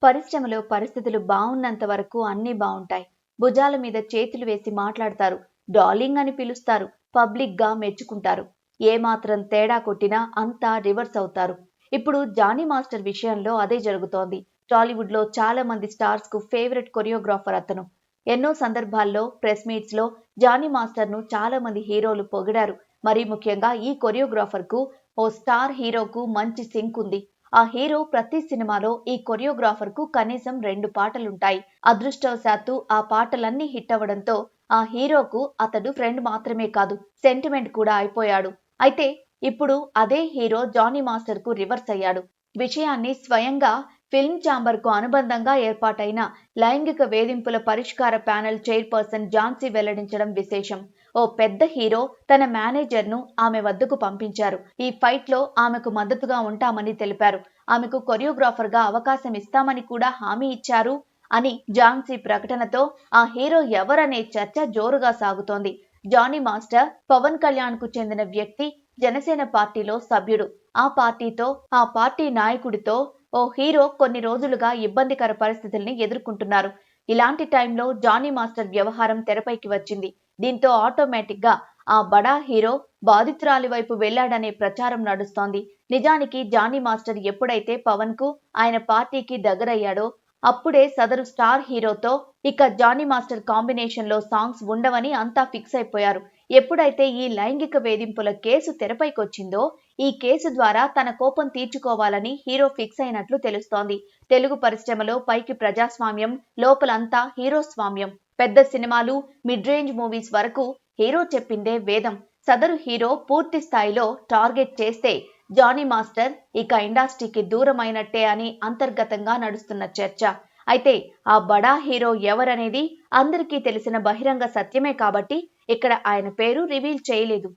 పరిశ్రమలో పరిస్థితులు బావున్నంత వరకు అన్నీ బావుంటాయి. భుజాల మీద చేతులు వేసి మాట్లాడతారు. డార్లింగ్ అని పిలుస్తారు. పబ్లిక్‌గా మెచ్చుకుంటారు. ఏమాత్రం తేడా కొట్టినా అంతా రివర్స్ అవుతారు. ఇప్పుడు జానీ మాస్టర్ విషయంలో అదే జరుగుతోంది. టాలీవుడ్‌లో చాలా మంది స్టార్స్‌కు ఫేవరెట్ కొరియోగ్రాఫర్ అతను. ఎన్నో సందర్భాల్లో ప్రెస్ మీట్స్‌లో జానీ మాస్టర్‌ను చాలా మంది హీరోలు పొగిడారు. మరీ ముఖ్యంగా ఈ కొరియోగ్రాఫర్‌కు ఓ స్టార్ హీరోకు మంచి సింక్ ఉంది. ఆ హీరో ప్రతి సినిమాలో ఈ కొరియోగ్రాఫర్ కు కనీసం 2 పాటలుంటాయి. అదృష్టవశాత్తు ఆ పాటలన్నీ హిట్ అవ్వడంతో ఆ హీరోకు అతడు ఫ్రెండ్ మాత్రమే కాదు, సెంటిమెంట్ కూడా అయిపోయాడు. అయితే ఇప్పుడు అదే హీరో జానీ మాస్టర్ కు రివర్స్ అయ్యాడు. విషయాన్ని స్వయంగా ఫిల్మ్ ఛాంబర్ కు అనుబంధంగా ఏర్పాటైన లైంగిక వేధింపుల పరిష్కార ప్యానెల్ చైర్పర్సన్ ఝాన్సీ వెల్లడించడం విశేషం. ఓ పెద్ద హీరో తన మేనేజర్‌ను ఆమె వద్దకు పంపించారు. ఈ ఫైట్‌లో ఆమెకు మద్దతుగా ఉంటామని తెలిపారు. ఆమెకు కొరియోగ్రాఫర్‌గా అవకాశం ఇస్తామని కూడా హామీ ఇచ్చారు అని ఝాన్సీ ప్రకటనతో ఆ హీరో ఎవరనే చర్చ జోరుగా సాగుతోంది. జానీ మాస్టర్ పవన్ కళ్యాణ్‌కు చెందిన వ్యక్తి, జనసేన పార్టీలో సభ్యుడు. ఆ పార్టీ నాయకుడితో ఓ హీరో కొన్ని రోజులుగా ఇబ్బందికర పరిస్థితుల్ని ఎదుర్కొంటున్నారు. ఇలాంటి టైంలో జానీ మాస్టర్ వ్యవహారం తెరపైకి వచ్చింది. దీంతో ఆటోమేటిక్‌గా ఆ బడా హీరో బాధితురాలి వైపు వెళ్లాడనే ప్రచారం నడుస్తోంది. నిజానికి జానీ మాస్టర్ ఎప్పుడైతే పవన్ కు, ఆయన పార్టీకి దగ్గరయ్యాడో అప్పుడే సదరు స్టార్ హీరోతో ఇక జానీ మాస్టర్ కాంబినేషన్ లో సాంగ్స్ ఉండవని అంతా ఫిక్స్ అయిపోయారు. ఎప్పుడైతే ఈ లైంగిక వేధింపుల కేసు తెరపైకొచ్చిందో ఈ కేసు ద్వారా తన కోపం తీర్చుకోవాలని హీరో ఫిక్స్ అయినట్లు తెలుస్తోంది. తెలుగు పరిశ్రమలో పైకి ప్రజాస్వామ్యం, లోపలంతా హీరో స్వామ్యం. పెద్ద సినిమాలు, మిడ్ రేంజ్ మూవీస్ వరకు హీరో చెప్పిందే వేదం. సదరు హీరో పూర్తి స్థాయిలో టార్గెట్ చేస్తే జానీ మాస్టర్ ఇక ఇండస్ట్రీకి దూరమైనట్టే అని అంతర్గతంగా నడుస్తున్న చర్చ. అయితే ఆ బడా హీరో ఎవరనేది అందరికీ తెలిసిన బహిరంగ సత్యమే కాబట్టి ఇక్కడ ఆయన పేరు రివీల్ చేయలేదు.